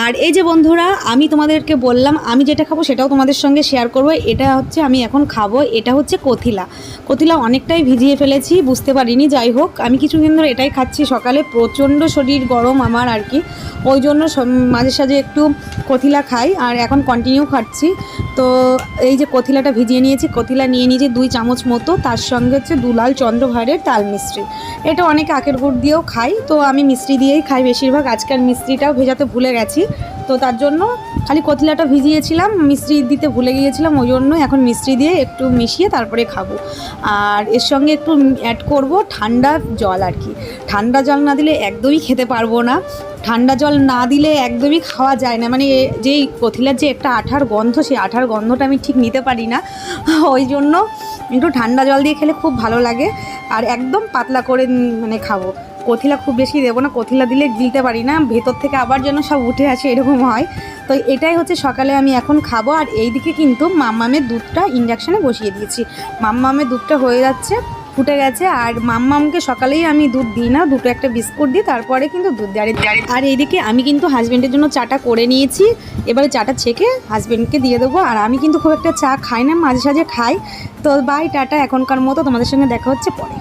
আর এই যে বন্ধুরা, আমি তোমাদেরকে বললাম আমি যেটা খাবো সেটাও তোমাদের সঙ্গে শেয়ার করব। এটা হচ্ছে আমি এখন খাবো, এটা হচ্ছে কথিলা। কথিলা অনেকটাই ভিজিয়ে ফেলেছি, বুঝতে পারিনি। যাই হোক, আমি কিছুদিন ধরে এটাই খাচ্ছি সকালে। প্রচণ্ড শরীর গরম আমার আর কি, ওই জন্য মাঝে সাঝে একটু কথিলা খাই, আর এখন কন্টিনিউ খাচ্ছি। তো এই যে কথিলাটা ভিজিয়ে নিয়েছি, কথিলা নিয়ে নিয়েছি 2 চামচ মতো, তার সঙ্গে হচ্ছে দুলাল চন্দ্রভারের তাল মিস্ত্রি। এটা অনেকে আখের গুড় দিয়েও খাই, তো আমি মিষ্টি দিয়েই খাই বেশিরভাগ। আজকাল মিষ্টিটাও ভেজাতে ভুলে গেছি, তো তার জন্য খালি কথিলাটা ভিজিয়েছিলাম, মিষ্টি দিতে ভুলে গিয়েছিলাম, ওই জন্য এখন মিষ্টি দিয়ে একটু মিশিয়ে তারপরে খাবো। আর এর সঙ্গে একটু অ্যাড করব ঠান্ডা জল আর কি। ঠান্ডা জল না দিলে একদমই খেতে পারবো না। ঠান্ডা জল না দিলে একদমই খাওয়া যায় না, মানে যেই কথিলার যে একটা আঠার গন্ধ, সেই আঠার গন্ধটা আমি ঠিক নিতে পারি না। ওই জন্য একটু ঠান্ডা জল দিয়ে খেলে খুব ভালো লাগে। আর একদম পাতলা করে মানে খাবো। কথিলা খুব বেশি দেবো না, কথিলা দিলে গিলতে পারি না, ভেতর থেকে আবার যেন সব উঠে আসে, এরকম হয়। তো এটাই হচ্ছে সকালে আমি এখন খাবো। আর এইদিকে কিন্তু মাম্মামের দুধটা ইন্ডাকশানে বসিয়ে দিয়েছি। মাম্মামের দুধটা হয়ে যাচ্ছে, ফুটে গেছে। আর মাম্মামকে সকালেই আমি দুধ দিই না, দুটো একটা বিস্কুট দিই, তারপরে কিন্তু দুধ দেয়। আর এইদিকে আমি কিন্তু হাজব্যান্ডের জন্য চাটা করে নিয়েছি, এবারে চাটা ছেঁকে হাজব্যান্ডকে দিয়ে দেবো। আর আমি কিন্তু খুব একটা চা খাই না, মাঝে সাঝে খাই। তো বাই, টাটা, এখনকার মতো। তোমাদের সঙ্গে দেখা হচ্ছে পরে।